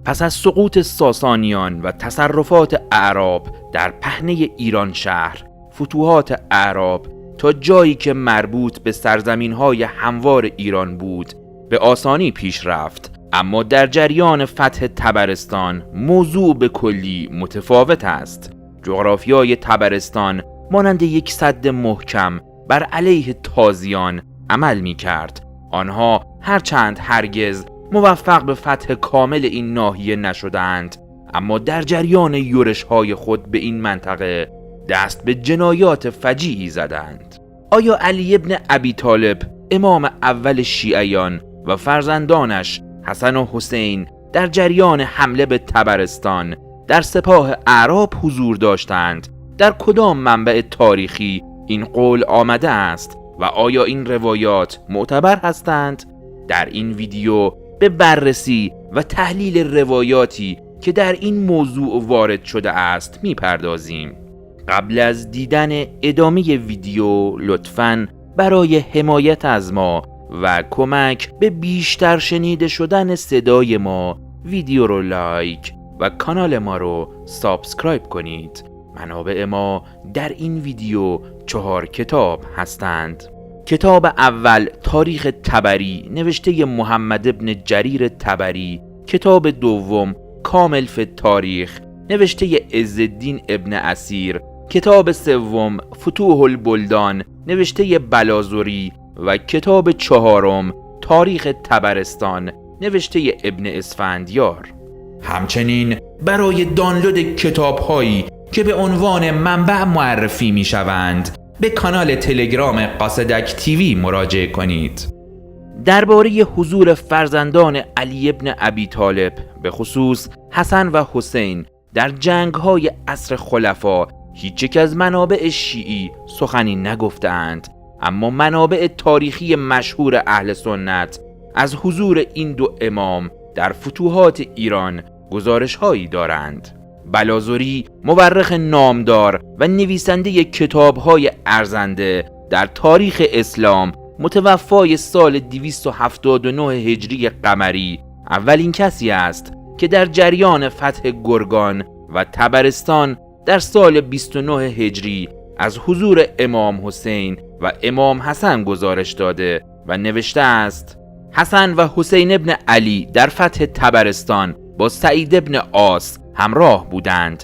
پس از سقوط ساسانیان و تصرفات اعراب در پهنه ایران شهر، فتوحات اعراب تا جایی که مربوط به سرزمین‌های هموار ایران بود به آسانی پیش رفت، اما در جریان فتح طبرستان موضوع به کلی متفاوت است. جغرافیای طبرستان مانند یک سد محکم بر علیه تازیان عمل می کرد. آنها هرچند هرگز موفق به فتح کامل این ناحیه نشدند، اما در جریان یورش‌های خود به این منطقه دست به جنایات فجیعی زدند. آیا علی ابن ابی طالب امام اول شیعیان و فرزندانش حسن و حسین در جریان حمله به طبرستان در سپاه اعراب حضور داشتند؟ در کدام منبع تاریخی این قول آمده است و آیا این روایات معتبر هستند؟ در این ویدیو به بررسی و تحلیل روایاتی که در این موضوع وارد شده است میپردازیم. قبل از دیدن ادامه ویدیو لطفاً برای حمایت از ما و کمک به بیشتر شنیده شدن صدای ما ویدیو رو لایک و کانال ما رو سابسکرایب کنید. منابع ما در این ویدیو 4 کتاب هستند. کتاب اول تاریخ طبری نوشته محمد ابن جریر طبری، کتاب دوم کامل فی تاریخ نوشته عزالدین ابن اسیر، کتاب سوم فتوح البلدان نوشته بلازری و کتاب چهارم تاریخ طبرستان نوشته ابن اسفندیار. همچنین برای دانلود کتاب‌هایی که به عنوان منبع معرفی می‌شوند به کانال تلگرام قاصدک تیوی مراجعه کنید. درباره حضور فرزندان علی ابن ابی طالب به خصوص حسن و حسین در جنگ‌های عصر خلفا هیچ یک از منابع شیعی سخنی نگفتند، اما منابع تاریخی مشهور اهل سنت از حضور این دو امام در فتوحات ایران گزارش‌هایی دارند. بلازری مورخ نامدار و نویسنده کتاب‌های ارزنده در تاریخ اسلام متوفای سال 279 هجری قمری اولین کسی است که در جریان فتح گرگان و طبرستان در سال 29 هجری از حضور امام حسین و امام حسن گزارش داده و نوشته است: حسن و حسین ابن علی در فتح طبرستان با سعید ابن عاص همراه بودند.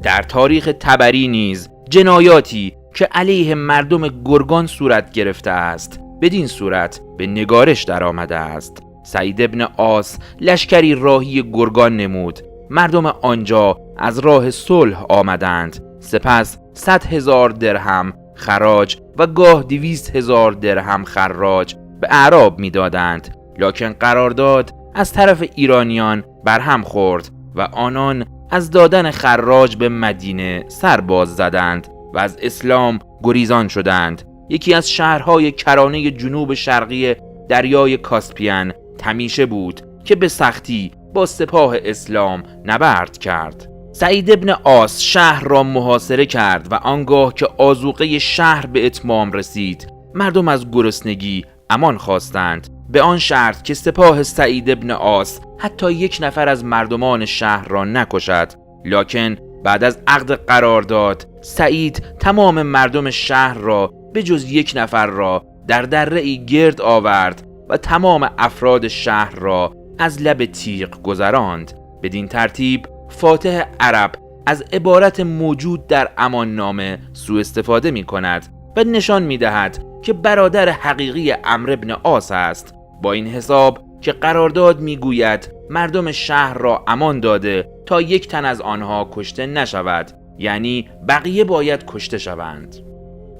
در تاریخ طبری نیز جنایاتی که علیه مردم گرگان صورت گرفته است بدین صورت به نگارش در آمده است. سعید ابن عاص لشکری راهی گرگان نمود. مردم آنجا از راه صلح آمدند. سپس 100,000 درهم خراج و گاه 200,000 درهم خراج به اعراب میدادند، لکن قرارداد از طرف ایرانیان برهم خورد و آنان از دادن خراج به مدینه سر باز زدند و از اسلام گریزان شدند. یکی از شهرهای کرانه جنوب شرقی دریای کاسپیان تمیشه بود که به سختی با سپاه اسلام نبرد کرد. سعید ابن عاص شهر را محاصره کرد و آنگاه که آذوقه شهر به اتمام رسید مردم از گرسنگی امان خواستند، به آن شرط که سپاه سعید ابن عاص حتی یک نفر از مردمان شهر را نکشد. لکن بعد از عقد قرارداد سعید تمام مردم شهر را به جز یک نفر را در دره‌ای گرد آورد و تمام افراد شهر را از لب تیغ گذراند. بدین ترتیب فاتح عرب از عبارت موجود در امان نامه سوء استفاده می کند و نشان می دهد که برادر حقیقی عمرو بن عاص است، با این حساب که قرارداد می گوید مردم شهر را امان داده تا یک تن از آنها کشته نشود، یعنی بقیه باید کشته شوند.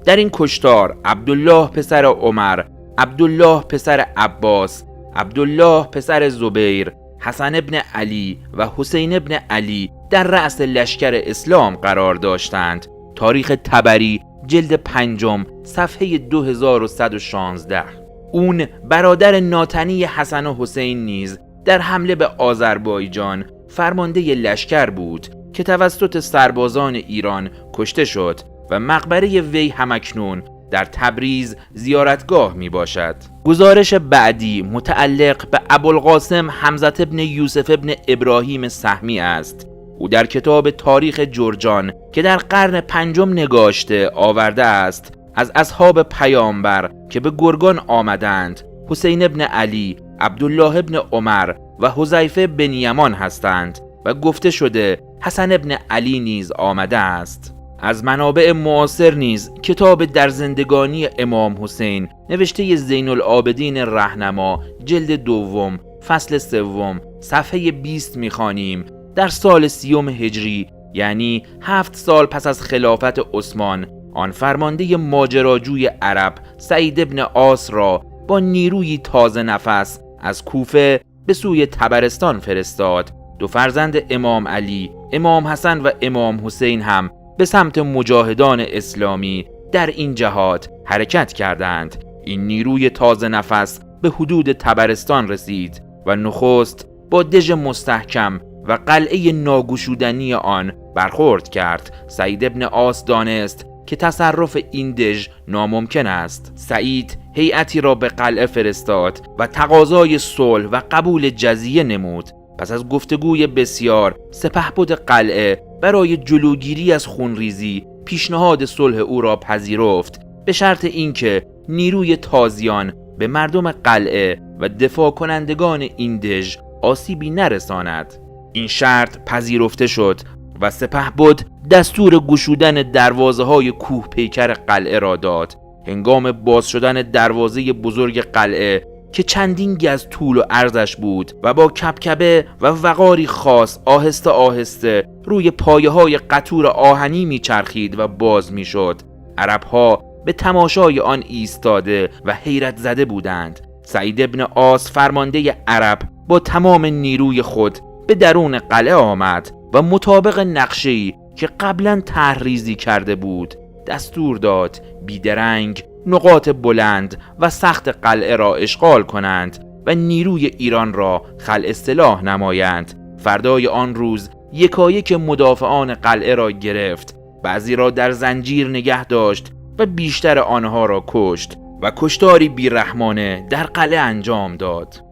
در این کشتار عبدالله پسر عمر، عبدالله پسر عباس، عبدالله پسر زبیر، حسن ابن علی و حسین ابن علی در رأس لشکر اسلام قرار داشتند. تاریخ طبری جلد 5 صفحه 2116. اون برادر ناتنی حسن و حسین نیز در حمله به آذربایجان فرمانده لشکر بود که توسط سربازان ایران کشته شد و مقبره وی همکنون در تبریز زیارتگاه می باشد. گزارش بعدی متعلق به ابوالقاسم حمزه بن یوسف بن ابراهیم سهمی است. او در کتاب تاریخ جرجان که در قرن پنجم نگاشته آورده است از اصحاب پیامبر که به گرگان آمدند حسین بن علی، عبدالله بن عمر و حذیفه بن یمان هستند و گفته شده حسن بن علی نیز آمده است. از منابع معاصر نیز کتاب در زندگانی امام حسین نوشته زین العابدین رهنما جلد دوم فصل سوم صفحه 20 می‌خوانیم در سال 30 هجری، یعنی 7 سال پس از خلافت عثمان، آن فرمانده ماجراجوی عرب سعید بن عاص را با نیروی تازه نفس از کوفه به سوی طبرستان فرستاد. دو فرزند امام علی، امام حسن و امام حسین هم به سمت مجاهدان اسلامی در این جهات حرکت کردند. این نیروی تازه نفس به حدود طبرستان رسید و نخست با دژ مستحکم و قلعه ناگشودنی آن برخورد کرد. سعید بن عاص دانست که تصرف این دژ ناممکن است. سعید هیئتی را به قلعه فرستاد و تقاضای صلح و قبول جزیه نمود. پس از گفتگوی بسیار سپهبد قلعه برای جلوگیری از خونریزی پیشنهاد صلح او را پذیرفت، به شرط اینکه نیروی تازیان به مردم قلعه و دفاع کنندگان این دژ آسیبی نرساند. این شرط پذیرفته شد و سپهبد دستور گشودن دروازه‌های کوه پیکر قلعه را داد. هنگام باز شدن دروازه بزرگ قلعه که چندین گز طول و عرضش بود و با کبکبه و وقاری خاص آهسته آهسته روی پایه‌های قطور آهنی میچرخید و باز میشد، عرب‌ها به تماشای آن ایستاده و حیرت زده بودند. سعید بن عاص فرمانده عرب با تمام نیروی خود به درون قلعه آمد و مطابق نقشه‌ای که قبلا طرح‌ریزی کرده بود دستور داد بیدرنگ نقاط بلند و سخت قلعه را اشغال کنند و نیروی ایران را خلع سلاح نمایند. فردای آن روز یکایک مدافعان قلعه را گرفت، بعضی را در زنجیر نگه داشت و بیشتر آنها را کشت و کشتاری بیرحمانه در قلعه انجام داد.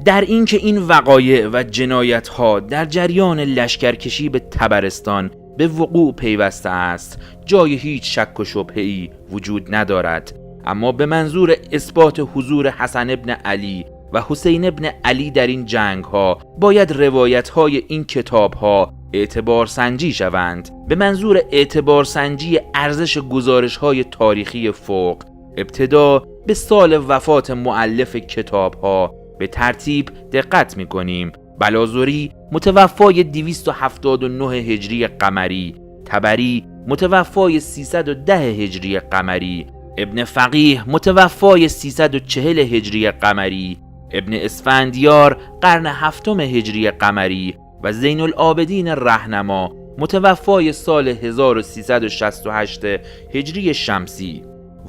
در اینکه این وقایع و جنایت‌ها در جریان لشکرکشی به طبرستان به وقوع پیوسته است جای هیچ شک و شبهه‌ای وجود ندارد، اما به منظور اثبات حضور حسن ابن علی و حسین ابن علی در این جنگ‌ها باید روایت‌های این کتاب‌ها اعتبار سنجی شوند. به منظور اعتبار سنجی ارزش گزارش‌های تاریخی فوق، ابتدا به سال وفات مؤلف کتاب‌ها به ترتیب دقت می‌کنیم. بلازوری متوفای 279 هجری قمری، طبری متوفای 310 هجری قمری، ابن فقیه متوفای 340 هجری قمری، ابن اسفندیار قرن 7 هجری قمری و زین العابدین رهنما متوفای سال 1368 هجری شمسی.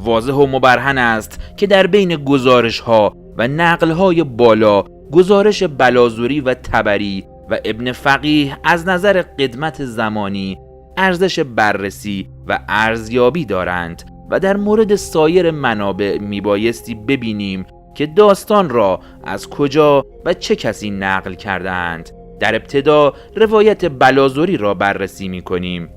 واضح و مبرهن است که در بین گزارش‌ها و نقل‌های بالا گزارش بلازوری و طبری و ابن فقیه از نظر قدمت زمانی ارزش بررسی و ارزیابی دارند و در مورد سایر منابع میبایستی ببینیم که داستان را از کجا و چه کسی نقل کردند. در ابتدا روایت بلازوری را بررسی میکنیم.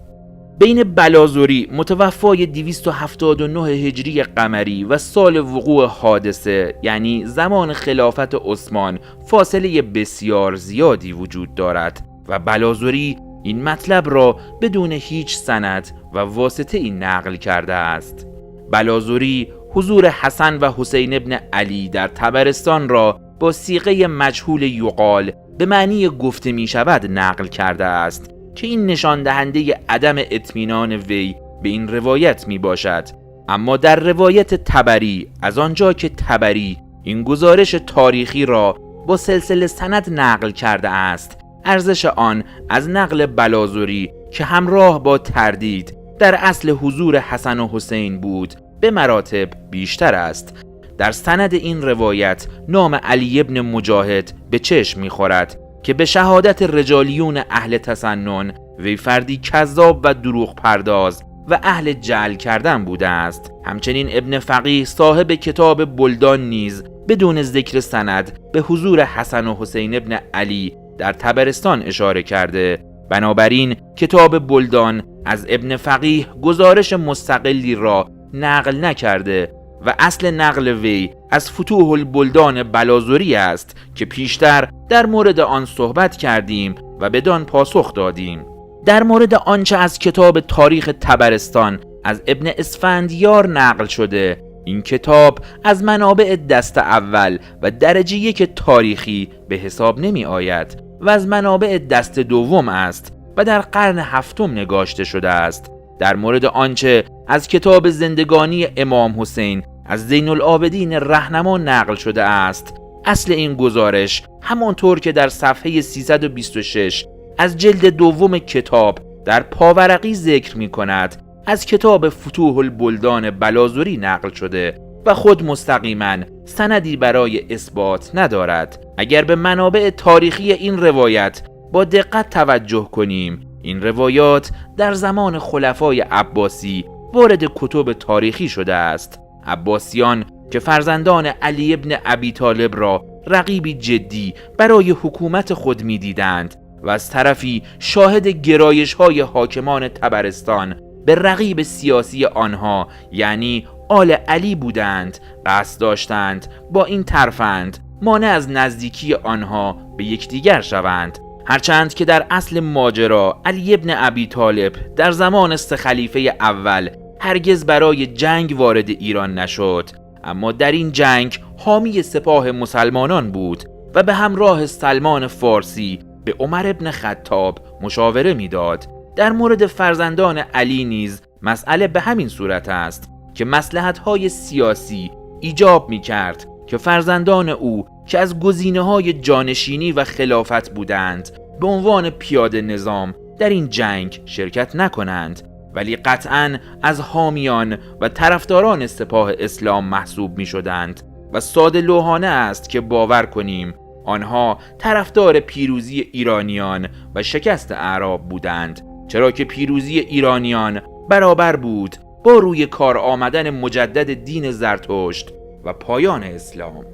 بین بلازوری متوفای 279 هجری قمری و سال وقوع حادثه، یعنی زمان خلافت عثمان، فاصله بسیار زیادی وجود دارد و بلازوری این مطلب را بدون هیچ سند و واسطه ای نقل کرده است. بلازوری حضور حسن و حسین ابن علی در طبرستان را با صیغه مجهول یقال به معنی گفته می شود نقل کرده است که این نشان دهنده عدم اطمینان وی به این روایت می باشد. اما در روایت طبری، از آنجا که طبری این گزارش تاریخی را با سلسله سند نقل کرده است، ارزش آن از نقل بلازوری که همراه با تردید در اصل حضور حسن و حسین بود به مراتب بیشتر است. در سند این روایت نام علی ابن مجاهد به چشم می‌خورد که به شهادت رجالیون اهل تسنن وی فردی کذاب و دروغ پرداز و اهل جعل کردن بوده است. همچنین ابن فقیه صاحب کتاب بلدان نیز بدون ذکر سند به حضور حسن و حسین ابن علی در طبرستان اشاره کرده. بنابراین کتاب بلدان از ابن فقیه گزارش مستقلی را نقل نکرده و اصل نقل وی از فتوح البلدان بلازری است که پیشتر در مورد آن صحبت کردیم و بدان پاسخ دادیم. در مورد آنچه از کتاب تاریخ طبرستان از ابن اسفندیار نقل شده، این کتاب از منابع دست اول و درجه یک تاریخی به حساب نمی آید و از منابع دست دوم است و در قرن هفتم نگاشته شده است. در مورد آنچه از کتاب زندگانی امام حسین از زین العابدین رهنما نقل شده است، اصل این گزارش همانطور که در صفحه 326 از جلد دوم کتاب در پاورقی ذکر می کند از کتاب فتوح البلدان بلازری نقل شده و خود مستقیما سندی برای اثبات ندارد. اگر به منابع تاریخی این روایت با دقت توجه کنیم، این روایات در زمان خلفای عباسی وارد کتب تاریخی شده است. عباسیان که فرزندان علی ابن ابی طالب را رقیبی جدی برای حکومت خود می دیدند و از طرفی شاهد گرایش‌های حاکمان طبرستان به رقیب سیاسی آنها یعنی آل علی بودند، قصد داشتند با این ترفند مانع از نزدیکی آنها به یکدیگر شوند. هرچند که در اصل ماجرا علی ابن ابی طالب در زمان سه خلیفه اول هرگز برای جنگ وارد ایران نشد، اما در این جنگ حامی سپاه مسلمانان بود و به همراه سلمان فارسی به عمر ابن خطاب مشاوره میداد. در مورد فرزندان علی نیز مسئله به همین صورت است که مصلحت‌های سیاسی ایجاب می‌کرد که فرزندان او که از گزینه‌های جانشینی و خلافت بودند به عنوان پیاده نظام در این جنگ شرکت نکنند، ولی قطعاً از حامیان و طرفداران سپاه اسلام محسوب می‌شدند و ساده لوحانه است که باور کنیم آنها طرفدار پیروزی ایرانیان و شکست اعراب بودند، چرا که پیروزی ایرانیان برابر بود با روی کار آمدن مجدد دین زرتشت و پایان اسلام.